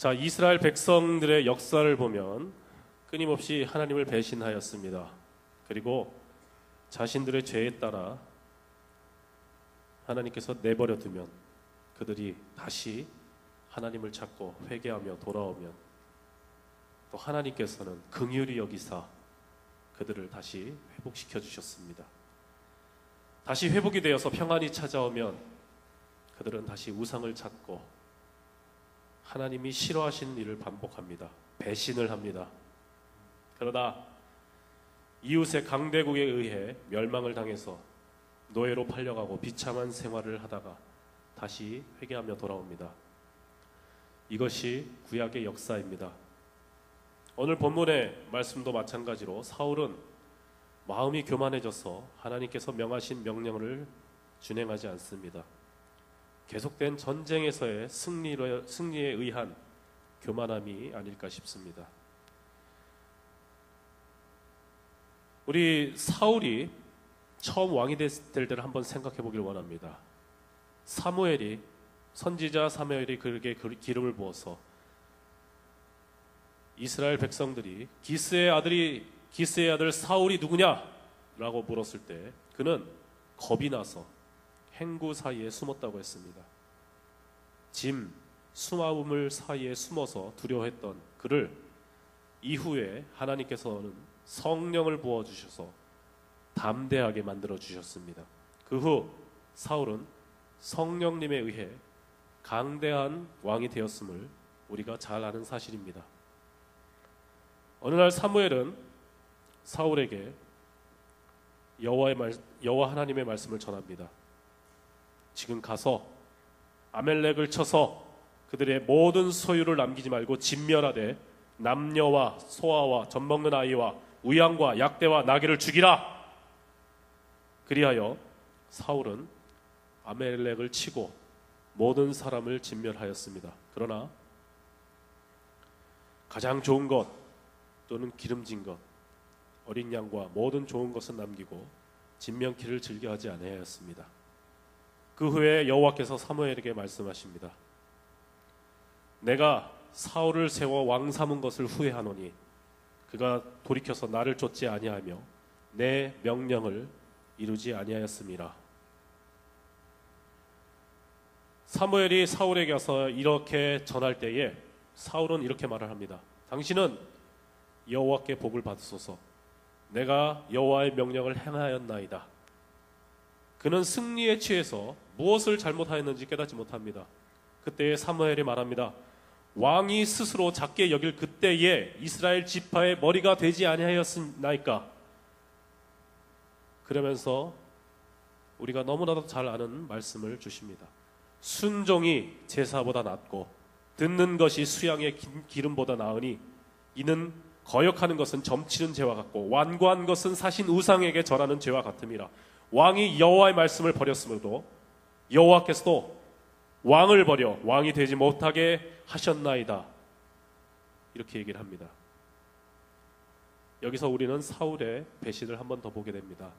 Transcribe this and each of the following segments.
자, 이스라엘 백성들의 역사를 보면 끊임없이 하나님을 배신하였습니다. 그리고 자신들의 죄에 따라 하나님께서 내버려 두면 그들이 다시 하나님을 찾고 회개하며 돌아오면 또 하나님께서는 긍휼히 여기사 그들을 다시 회복시켜 주셨습니다. 다시 회복이 되어서 평안이 찾아오면 그들은 다시 우상을 찾고 하나님이 싫어하시는 일을 반복합니다. 배신을 합니다. 그러다 이웃의 강대국에 의해 멸망을 당해서 노예로 팔려가고 비참한 생활을 하다가 다시 회개하며 돌아옵니다. 이것이 구약의 역사입니다. 오늘 본문의 말씀도 마찬가지로 사울은 마음이 교만해져서 하나님께서 명하신 명령을 준행하지 않습니다. 계속된 전쟁에서의 승리에 의한 교만함이 아닐까 싶습니다. 우리 사울이 처음 왕이 될 때를 한번 생각해 보길 원합니다. 선지자 사무엘이 그에게 기름을 부어서 이스라엘 백성들이 기스의 아들 사울이 누구냐라고 물었을 때 그는 겁이 나서 행구 사이에 숨었다고 했습니다. 수마우물 사이에 숨어서 두려워했던 그를 이후에 하나님께서는 성령을 부어주셔서 담대하게 만들어주셨습니다. 그 후 사울은 성령님에 의해 강대한 왕이 되었음을 우리가 잘 아는 사실입니다. 어느 날 사무엘은 사울에게 여호와 하나님의 말씀을 전합니다. 지금 가서 아멜렉을 쳐서 그들의 모든 소유를 남기지 말고 진멸하되 남녀와 소아와 젖먹는 아이와 우양과 약대와 나귀를 죽이라. 그리하여 사울은 아멜렉을 치고 모든 사람을 진멸하였습니다. 그러나 가장 좋은 것 또는 기름진 것, 어린 양과 모든 좋은 것은 남기고 진명키를 즐겨 하지 아니하였습니다. 그 후에 여호와께서 사무엘에게 말씀하십니다. 내가 사울을 세워 왕 삼은 것을 후회하노니 그가 돌이켜서 나를 쫓지 아니하며 내 명령을 이루지 아니하였음이라. 사무엘이 사울에게 가서 이렇게 전할 때에 사울은 이렇게 말을 합니다. 당신은 여호와께 복을 받으소서. 내가 여호와의 명령을 행하였나이다. 그는 승리에 취해서 무엇을 잘못하였는지 깨닫지 못합니다. 그때에 사무엘이 말합니다. 왕이 스스로 작게 여길 그때에 이스라엘 지파의 머리가 되지 아니하였나이까. 그러면서 우리가 너무나도 잘 아는 말씀을 주십니다. 순종이 제사보다 낫고 듣는 것이 수양의 기름보다 나으니 이는 거역하는 것은 점치는 죄와 같고 완고한 것은 사신 우상에게 절하는 죄와 같음이라. 왕이 여호와의 말씀을 버렸으므로 여호와께서도 왕을 버려 왕이 되지 못하게 하셨나이다. 이렇게 얘기를 합니다. 여기서 우리는 사울의 배신을 한 번 더 보게 됩니다.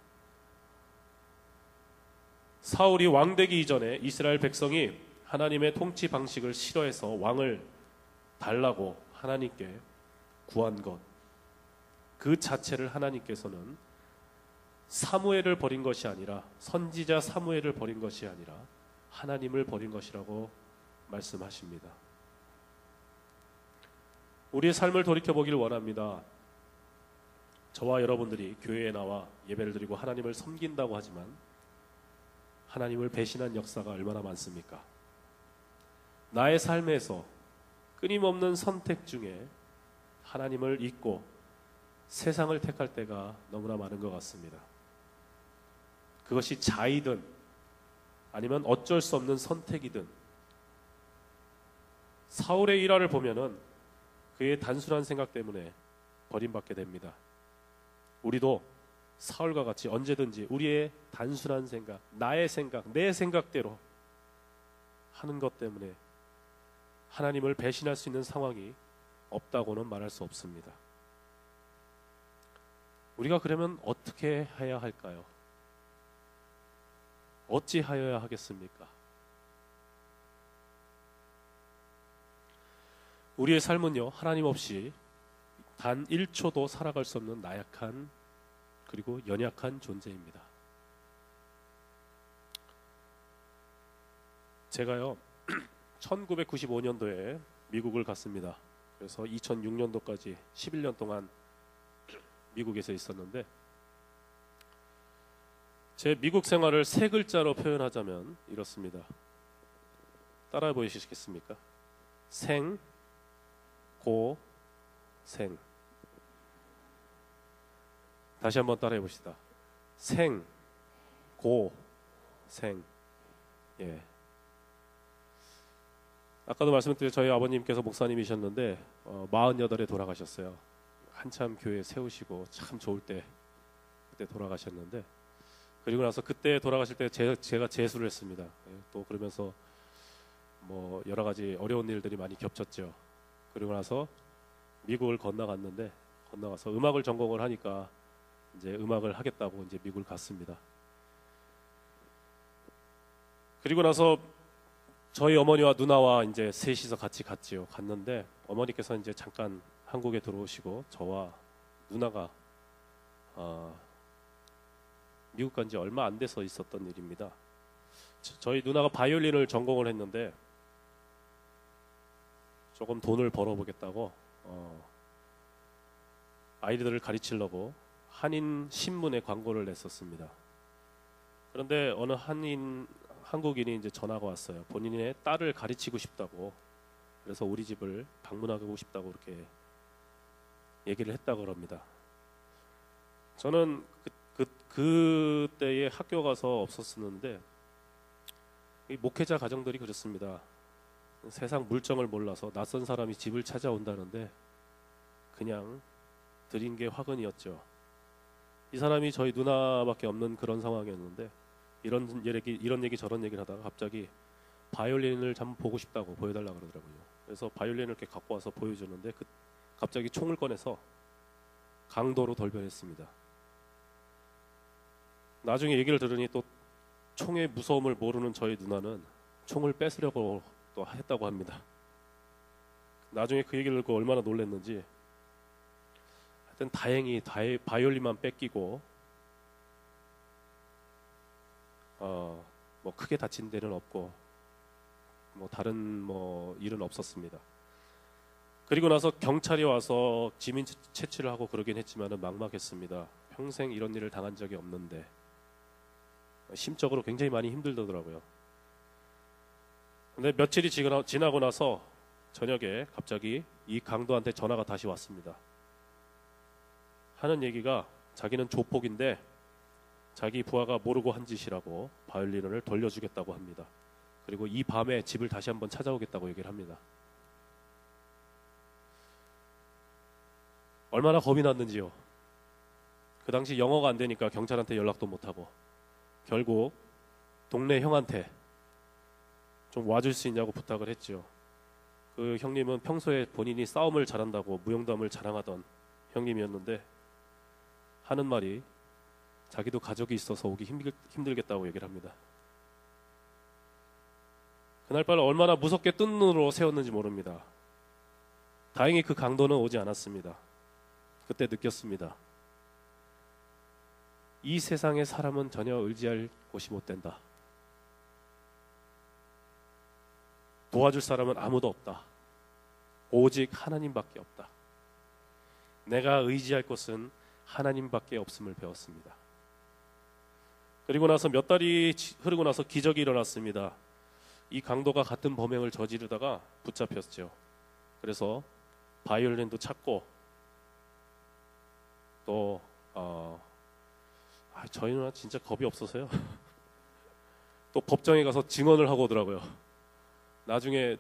사울이 왕되기 이전에 이스라엘 백성이 하나님의 통치 방식을 싫어해서 왕을 달라고 하나님께 구한 것, 그 자체를 하나님께서는 사무엘을 버린 것이 아니라 선지자 사무엘을 버린 것이 아니라 하나님을 버린 것이라고 말씀하십니다. 우리의 삶을 돌이켜보길 원합니다. 저와 여러분들이 교회에 나와 예배를 드리고 하나님을 섬긴다고 하지만 하나님을 배신한 역사가 얼마나 많습니까? 나의 삶에서 끊임없는 선택 중에 하나님을 잊고 세상을 택할 때가 너무나 많은 것 같습니다. 그것이 자의든 아니면 어쩔 수 없는 선택이든 사울의 일화를 보면은 그의 단순한 생각 때문에 버림받게 됩니다. 우리도 사울과 같이 언제든지 우리의 단순한 생각, 나의 생각, 내 생각대로 하는 것 때문에 하나님을 배신할 수 있는 상황이 없다고는 말할 수 없습니다. 우리가 그러면 어떻게 해야 할까요? 어찌하여야 하겠습니까? 우리의 삶은요, 하나님 없이 단 1초도 살아갈 수 없는 나약한 그리고 연약한 존재입니다. 제가요 1995년도에 미국을 갔습니다. 그래서 2006년도까지 11년 동안 미국에서 있었는데, 제 미국 생활을 세 글자로 표현하자면 이렇습니다. 따라 보시겠습니까? 생, 고, 생. 다시 한번 따라해 봅시다. 생, 고, 생. 예. 아까도 말씀드린 저희 아버님께서 목사님이셨는데 48에 돌아가셨어요. 한참 교회 세우시고 참 좋을 때 그때 돌아가셨는데, 그리고 나서 그때 돌아가실 때 제가 재수를 했습니다. 예, 또 그러면서 뭐 여러 가지 어려운 일들이 많이 겹쳤죠. 그리고 나서 미국을 건너가서 음악을 전공을 하니까 이제 음악을 하겠다고 이제 미국을 갔습니다. 그리고 나서 저희 어머니와 누나와 이제 셋이서 같이 갔지요. 갔는데 어머니께서 이제 잠깐 한국에 들어오시고 저와 누나가 미국 간 지 얼마 안 돼서 있었던 일입니다. 저희 누나가 바이올린을 전공을 했는데 조금 돈을 벌어보겠다고 아이들을 가르치려고 한인 신문에 광고를 냈었습니다. 그런데 어느 한국인이 이제 전화가 왔어요. 본인의 딸을 가르치고 싶다고, 그래서 우리 집을 방문하고 싶다고 그렇게 얘기를 했다고 합니다. 저는 그때에 학교 가서 없었었는데, 이 목회자 가정들이 그렇습니다. 세상 물정을 몰라서 낯선 사람이 집을 찾아온다는데 그냥 드린 게 화근이었죠. 이 사람이 저희 누나밖에 없는 그런 상황이었는데 이런 얘기 저런 얘기를 하다가 갑자기 바이올린을 한번 보고 싶다고 보여달라고 그러더라고요. 그래서 바이올린을 이렇게 갖고 와서 보여주는데 갑자기 총을 꺼내서 강도로 돌변했습니다. 나중에 얘기를 들으니 또 총의 무서움을 모르는 저희 누나는 총을 뺏으려고 또 했다고 합니다. 나중에 그 얘기를 듣고 얼마나 놀랐는지, 하여튼 다행히 바이올린만 뺏기고 뭐 크게 다친 데는 없고 뭐 다른 뭐 일은 없었습니다. 그리고 나서 경찰이 와서 지민 채취를 하고 그러긴 했지만은 막막했습니다. 평생 이런 일을 당한 적이 없는데 심적으로 굉장히 많이 힘들더라고요. 근데 며칠이 지나고 나서 저녁에 갑자기 이 강도한테 전화가 다시 왔습니다. 하는 얘기가 자기는 조폭인데 자기 부하가 모르고 한 짓이라고 바이올린을 돌려주겠다고 합니다. 그리고 이 밤에 집을 다시 한번 찾아오겠다고 얘기를 합니다. 얼마나 겁이 났는지요. 그 당시 영어가 안 되니까 경찰한테 연락도 못하고 결국 동네 형한테 좀 와줄 수 있냐고 부탁을 했죠. 그 형님은 평소에 본인이 싸움을 잘한다고 무용담을 자랑하던 형님이었는데 하는 말이 자기도 가족이 있어서 오기 힘들겠다고 얘기를 합니다. 그날 밤을 얼마나 무섭게 뜬 눈으로 세웠는지 모릅니다. 다행히 그 강도는 오지 않았습니다. 그때 느꼈습니다. 이 세상의 사람은 전혀 의지할 곳이 못 된다. 도와줄 사람은 아무도 없다. 오직 하나님밖에 없다. 내가 의지할 곳은 하나님밖에 없음을 배웠습니다. 그리고 나서 몇 달이 흐르고 나서 기적이 일어났습니다. 이 강도가 같은 범행을 저지르다가 붙잡혔죠. 그래서 바이올린도 찾고 또 저희는 진짜 겁이 없어서요. 또 법정에 가서 증언을 하고 오더라고요. 나중에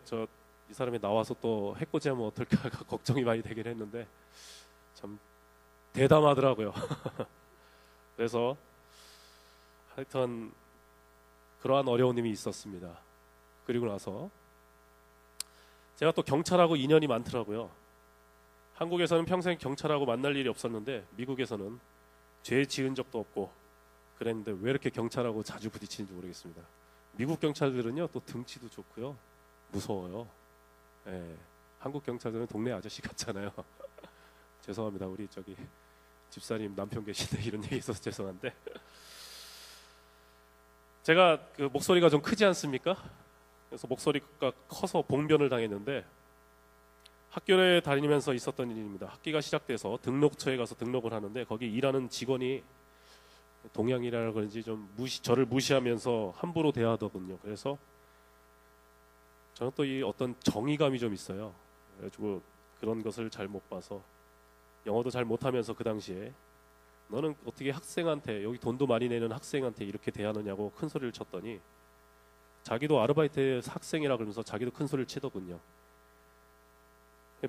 이 사람이 나와서 또 해코지하면 어떨까 걱정이 많이 되긴 했는데 참 대담하더라고요. 그래서 하여튼 그러한 어려움이 있었습니다. 그리고 나서 제가 또 경찰하고 인연이 많더라고요. 한국에서는 평생 경찰하고 만날 일이 없었는데 미국에서는 죄 지은 적도 없고 그랬는데 왜 이렇게 경찰하고 자주 부딪히는지 모르겠습니다. 미국 경찰들은요 또 등치도 좋고요 무서워요. 예, 한국 경찰들은 동네 아저씨 같잖아요. 죄송합니다. 우리 저기 집사님 남편 계신데 이런 얘기 있어서 죄송한데 제가 그 목소리가 좀 크지 않습니까? 그래서 목소리가 커서 봉변을 당했는데 학교에 다니면서 있었던 일입니다. 학기가 시작돼서 등록처에 가서 등록을 하는데 거기 일하는 직원이 동양이라 그런지 좀 저를 무시하면서 함부로 대하더군요. 그래서 저는 또 이 어떤 정의감이 좀 있어요. 그래가지고 그런 것을 잘 못 봐서 영어도 잘 못하면서 그 당시에 너는 어떻게 학생한테 여기 돈도 많이 내는 학생한테 이렇게 대하느냐고 큰 소리를 쳤더니 자기도 아르바이트 학생이라 그러면서 자기도 큰 소리를 치더군요.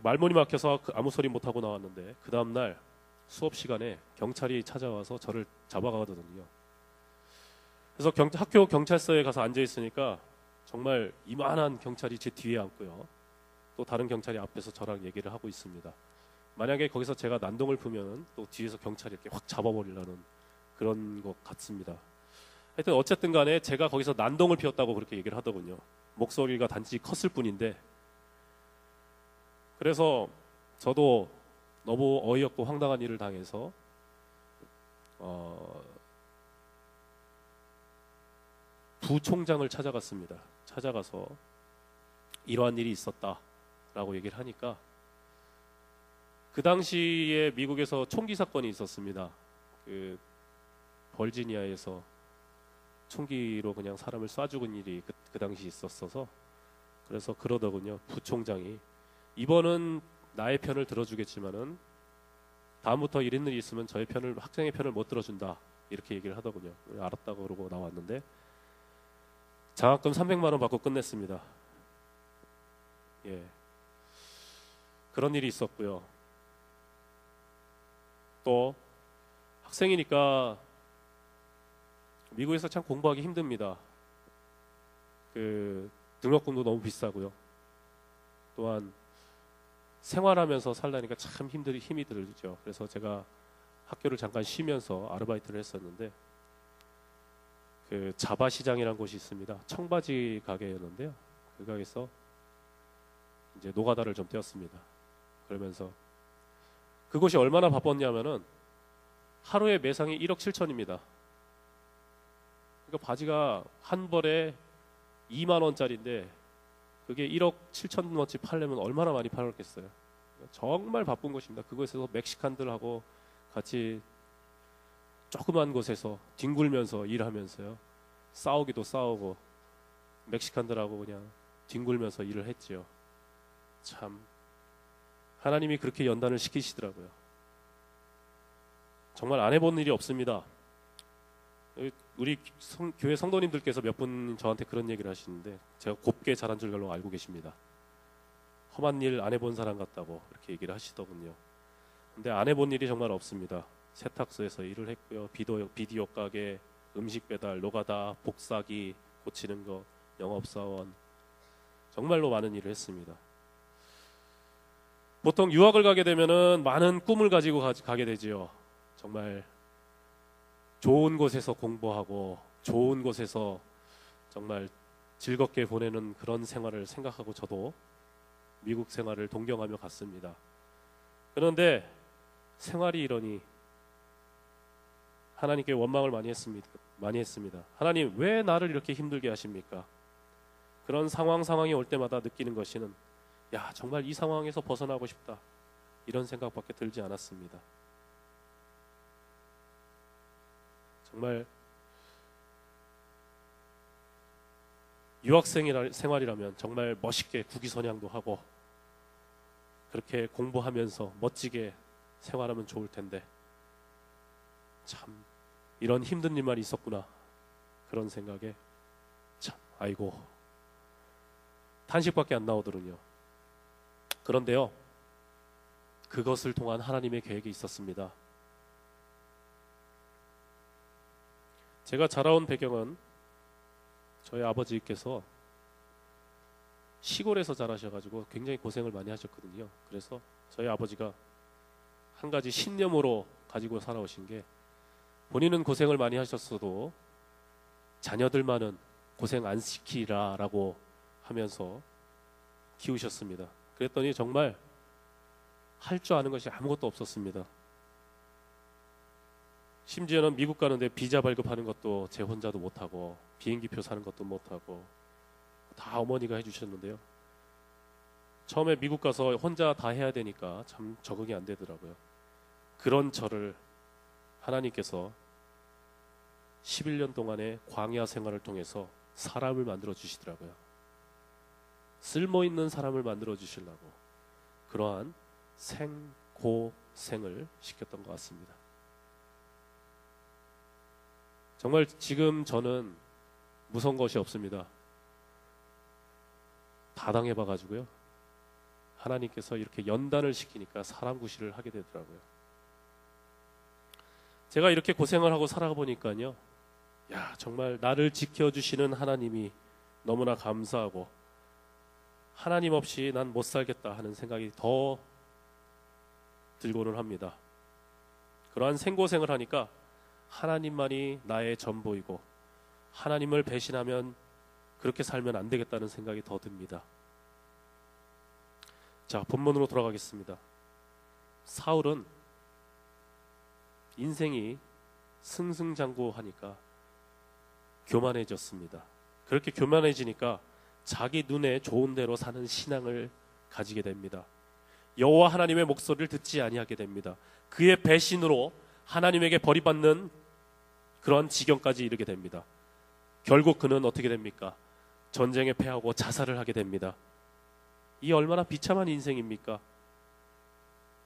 말문이 막혀서 아무 소리 못하고 나왔는데 그 다음날 수업 시간에 경찰이 찾아와서 저를 잡아가거든요. 그래서 학교 경찰서에 가서 앉아 있으니까 정말 이만한 경찰이 제 뒤에 앉고요. 또 다른 경찰이 앞에서 저랑 얘기를 하고 있습니다. 만약에 거기서 제가 난동을 피우면 또 뒤에서 경찰이 이렇게 확 잡아버리려는 그런 것 같습니다. 하여튼 어쨌든 간에 제가 거기서 난동을 피웠다고 그렇게 얘기를 하더군요. 목소리가 단지 컸을 뿐인데. 그래서 저도 너무 어이없고 황당한 일을 당해서 부총장을 찾아갔습니다. 찾아가서 이러한 일이 있었다라고 얘기를 하니까 그 당시에 미국에서 총기 사건이 있었습니다. 그 버지니아에서 총기로 그냥 사람을 쏴 죽은 일이 그 당시 있었어서 그래서 그러더군요. 부총장이 이번은 나의 편을 들어주겠지만은 다음부터 이런 일이 있으면 저의 편을 학생의 편을 못 들어준다 이렇게 얘기를 하더군요. 알았다고 그러고 나왔는데 장학금 300만 원 받고 끝냈습니다. 예, 그런 일이 있었고요. 또 학생이니까 미국에서 참 공부하기 힘듭니다. 그 등록금도 너무 비싸고요. 또한 생활하면서 살라니까 참 힘이 들죠. 그래서 제가 학교를 잠깐 쉬면서 아르바이트를 했었는데 그 자바 시장이라는 곳이 있습니다. 청바지 가게였는데요. 그 가게에서 이제 노가다를 좀 떼었습니다. 그러면서 그곳이 얼마나 바빴냐면은 하루에 매상이 1억 7천입니다. 그러니까 바지가 한 벌에 2만 원짜리인데 그게 1억 7천 원치 팔려면 얼마나 많이 팔았겠어요. 정말 바쁜 곳입니다. 그곳에서 멕시칸들하고 같이 조그만 곳에서 뒹굴면서 일하면서요. 싸우기도 싸우고 멕시칸들하고 그냥 뒹굴면서 일을 했지요. 참 하나님이 그렇게 연단을 시키시더라고요. 정말 안 해본 일이 없습니다. 우리 교회 성도님들께서 몇 분 저한테 그런 얘기를 하시는데 제가 곱게 잘한 줄 별로 알고 계십니다. 험한 일 안 해본 사람 같다고 이렇게 얘기를 하시더군요. 근데 안 해본 일이 정말 없습니다. 세탁소에서 일을 했고요. 비디오 가게, 음식 배달, 노가다, 복사기 고치는 거, 영업사원 정말로 많은 일을 했습니다. 보통 유학을 가게 되면은 많은 꿈을 가지고 가게 되지요. 정말 좋은 곳에서 공부하고 좋은 곳에서 정말 즐겁게 보내는 그런 생활을 생각하고 저도 미국 생활을 동경하며 갔습니다. 그런데 생활이 이러니 하나님께 원망을 많이 했습니다. 하나님 왜 나를 이렇게 힘들게 하십니까? 그런 상황이 올 때마다 느끼는 것이는 야 정말 이 상황에서 벗어나고 싶다 이런 생각밖에 들지 않았습니다. 정말 유학생 생활이라면 정말 멋있게 국위선양도 하고 그렇게 공부하면서 멋지게 생활하면 좋을 텐데 참 이런 힘든 일만 있었구나 그런 생각에 참 아이고 탄식밖에 안 나오더군요. 그런데요 그것을 통한 하나님의 계획이 있었습니다. 제가 자라온 배경은 저희 아버지께서 시골에서 자라셔가지고 굉장히 고생을 많이 하셨거든요. 그래서 저희 아버지가 한 가지 신념으로 가지고 살아오신 게 본인은 고생을 많이 하셨어도 자녀들만은 고생 안 시키라라고 하면서 키우셨습니다. 그랬더니 정말 할 줄 아는 것이 아무것도 없었습니다. 심지어는 미국 가는데 비자 발급하는 것도 제 혼자도 못하고 비행기표 사는 것도 못하고 다 어머니가 해주셨는데요. 처음에 미국 가서 혼자 다 해야 되니까 참 적응이 안 되더라고요. 그런 저를 하나님께서 11년 동안의 광야 생활을 통해서 사람을 만들어 주시더라고요. 쓸모있는 사람을 만들어 주시려고 그러한 생고생을 시켰던 것 같습니다. 정말 지금 저는 무서운 것이 없습니다. 다 당해봐가지고요. 하나님께서 이렇게 연단을 시키니까 사람 구실을 하게 되더라고요. 제가 이렇게 고생을 하고 살아보니까요. 야, 정말 나를 지켜주시는 하나님이 너무나 감사하고 하나님 없이 난 못 살겠다 하는 생각이 더 들고는 합니다. 그러한 생고생을 하니까 하나님만이 나의 전부이고 하나님을 배신하면 그렇게 살면 안 되겠다는 생각이 더 듭니다. 자, 본문으로 돌아가겠습니다. 사울은 인생이 승승장구하니까 교만해졌습니다. 그렇게 교만해지니까 자기 눈에 좋은 대로 사는 신앙을 가지게 됩니다. 여호와 하나님의 목소리를 듣지 아니하게 됩니다. 그의 배신으로 하나님에게 버림받는 그런 지경까지 이르게 됩니다. 결국 그는 어떻게 됩니까? 전쟁에 패하고 자살을 하게 됩니다. 이 얼마나 비참한 인생입니까?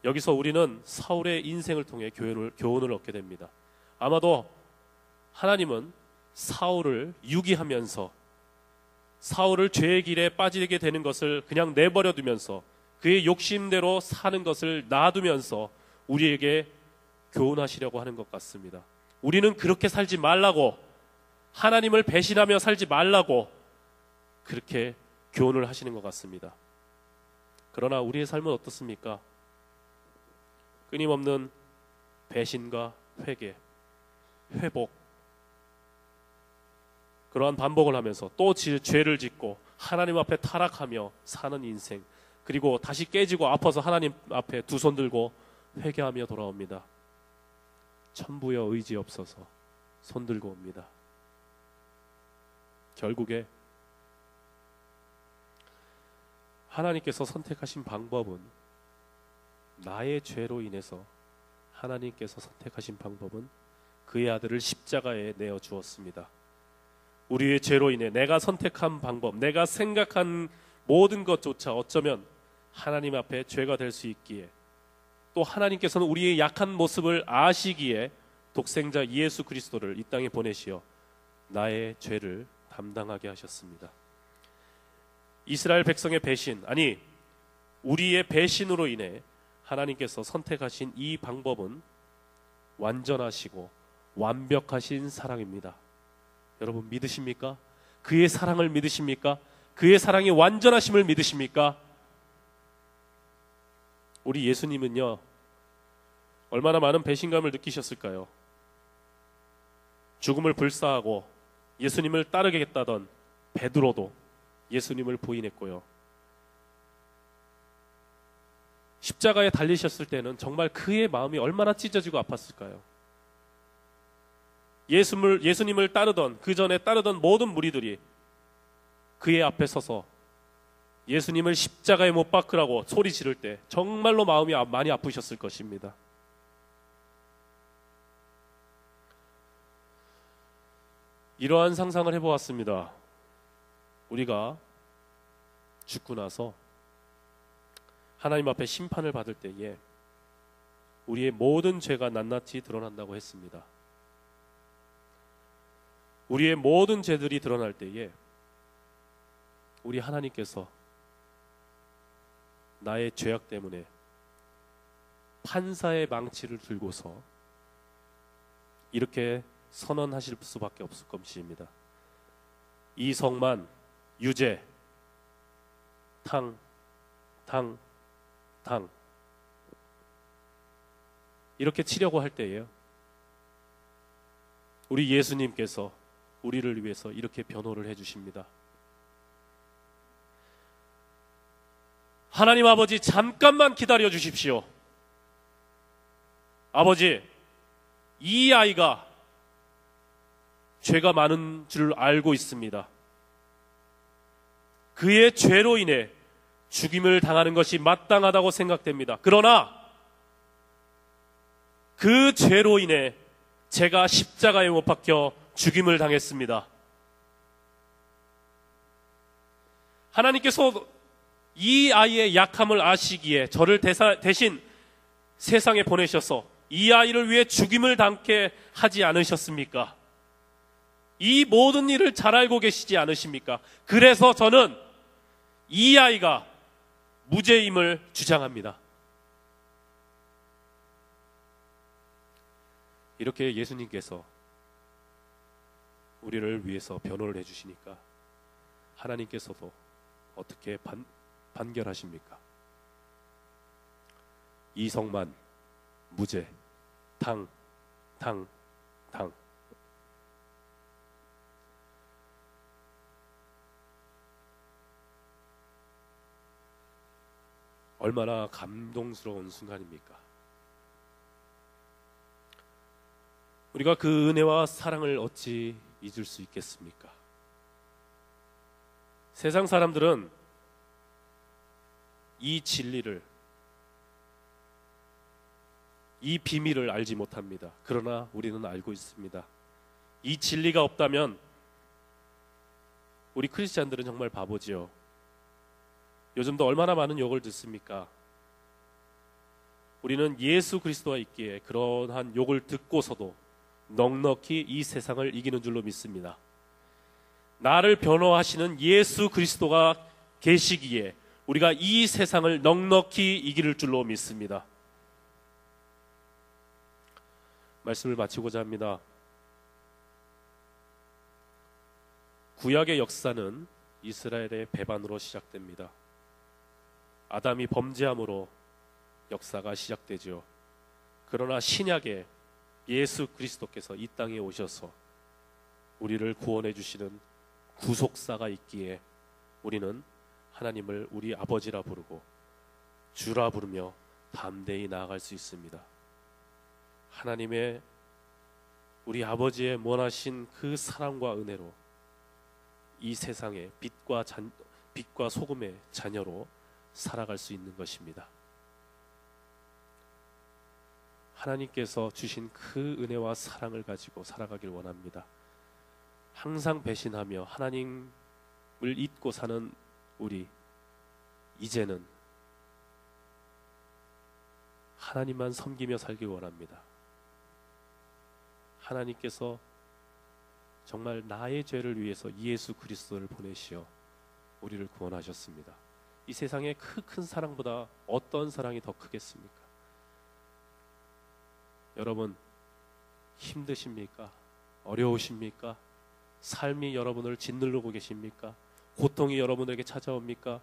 여기서 우리는 사울의 인생을 통해 교훈을 얻게 됩니다. 아마도 하나님은 사울을 유기하면서 사울을 죄의 길에 빠지게 되는 것을 그냥 내버려 두면서 그의 욕심대로 사는 것을 놔두면서 우리에게 교훈하시려고 하는 것 같습니다. 우리는 그렇게 살지 말라고, 하나님을 배신하며 살지 말라고 그렇게 교훈을 하시는 것 같습니다. 그러나 우리의 삶은 어떻습니까? 끊임없는 배신과 회개, 회복, 그러한 반복을 하면서 또 죄를 짓고 하나님 앞에 타락하며 사는 인생, 그리고 다시 깨지고 아파서 하나님 앞에 두 손 들고 회개하며 돌아옵니다. 천부여 의지 없어서 손 들고 옵니다. 결국에 하나님께서 선택하신 방법은, 나의 죄로 인해서 하나님께서 선택하신 방법은 그의 아들을 십자가에 내어 주었습니다. 우리의 죄로 인해 내가 선택한 방법, 내가 생각한 모든 것조차 어쩌면 하나님 앞에 죄가 될 수 있기에, 또 하나님께서는 우리의 약한 모습을 아시기에 독생자 예수 그리스도를 이 땅에 보내시어 나의 죄를 담당하게 하셨습니다. 이스라엘 백성의 배신, 아니 우리의 배신으로 인해 하나님께서 선택하신 이 방법은 완전하시고 완벽하신 사랑입니다. 여러분 믿으십니까? 그의 사랑을 믿으십니까? 그의 사랑이 완전하심을 믿으십니까? 우리 예수님은요, 얼마나 많은 배신감을 느끼셨을까요? 죽음을 불사하고 예수님을 따르겠다던 베드로도 예수님을 부인했고요. 십자가에 달리셨을 때는 정말 그의 마음이 얼마나 찢어지고 아팠을까요? 예수님을 따르던, 그 전에 따르던 모든 무리들이 그의 앞에 서서 예수님을 십자가에 못 박으라고 소리 지를 때 정말로 마음이 많이 아프셨을 것입니다. 이러한 상상을 해보았습니다. 우리가 죽고 나서 하나님 앞에 심판을 받을 때에 우리의 모든 죄가 낱낱이 드러난다고 했습니다. 우리의 모든 죄들이 드러날 때에 우리 하나님께서 나의 죄악 때문에 판사의 망치를 들고서 이렇게 선언하실 수밖에 없을 것입니다. 이성만, 유죄, 탕 이렇게 치려고 할 때에요, 우리 예수님께서 우리를 위해서 이렇게 변호를 해주십니다. 하나님 아버지, 잠깐만 기다려 주십시오. 아버지, 이 아이가 죄가 많은 줄 알고 있습니다. 그의 죄로 인해 죽임을 당하는 것이 마땅하다고 생각됩니다. 그러나 그 죄로 인해 제가 십자가에 못 박혀 죽임을 당했습니다. 하나님께서 이 아이의 약함을 아시기에 저를 대신 세상에 보내셔서 이 아이를 위해 죽임을 당케 하지 않으셨습니까? 이 모든 일을 잘 알고 계시지 않으십니까? 그래서 저는 이 아이가 무죄임을 주장합니다. 이렇게 예수님께서 우리를 위해서 변호를 해주시니까 하나님께서도 어떻게 판결하십니까? 이성만 무죄, 당. 얼마나 감동스러운 순간입니까? 우리가 그 은혜와 사랑을 어찌 잊을 수 있겠습니까? 세상 사람들은 이 진리를, 이 비밀을 알지 못합니다. 그러나 우리는 알고 있습니다. 이 진리가 없다면 우리 크리스찬들은 정말 바보지요. 요즘도 얼마나 많은 욕을 듣습니까? 우리는 예수 그리스도가 있기에 그러한 욕을 듣고서도 넉넉히 이 세상을 이기는 줄로 믿습니다. 나를 변호하시는 예수 그리스도가 계시기에 우리가 이 세상을 넉넉히 이길 줄로 믿습니다. 말씀을 마치고자 합니다. 구약의 역사는 이스라엘의 배반으로 시작됩니다. 아담이 범죄함으로 역사가 시작되죠. 그러나 신약에 예수 그리스도께서 이 땅에 오셔서 우리를 구원해 주시는 구속사가 있기에 우리는 하나님을 우리 아버지라 부르고 주라 부르며 담대히 나아갈 수 있습니다. 하나님의, 우리 아버지의 원하신 그 사랑과 은혜로 이 세상에 빛과 소금의 자녀로 살아갈 수 있는 것입니다. 하나님께서 주신 그 은혜와 사랑을 가지고 살아가길 원합니다. 항상 배신하며 하나님을 잊고 사는 우리, 이제는 하나님만 섬기며 살길 원합니다. 하나님께서 정말 나의 죄를 위해서 예수 그리스도를 보내시어 우리를 구원하셨습니다. 이 세상에 그 큰 사랑보다 어떤 사랑이 더 크겠습니까? 여러분, 힘드십니까? 어려우십니까? 삶이 여러분을 짓누르고 계십니까? 고통이 여러분에게 찾아옵니까?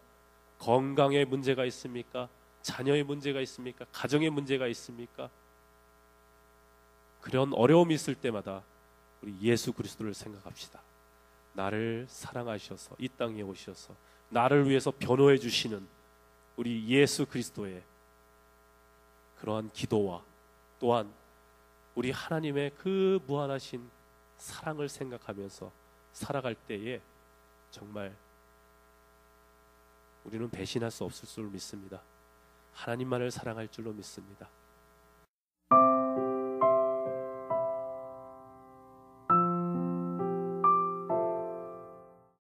건강에 문제가 있습니까? 자녀의 문제가 있습니까? 가정의 문제가 있습니까? 그런 어려움이 있을 때마다 우리 예수 그리스도를 생각합시다. 나를 사랑하셔서 이 땅에 오셔서 나를 위해서 변호해 주시는 우리 예수 그리스도의 그러한 기도와 또한 우리 하나님의 그 무한하신 사랑을 생각하면서 살아갈 때에 정말 우리는 배신할 수 없을 줄 믿습니다. 하나님만을 사랑할 줄로 믿습니다.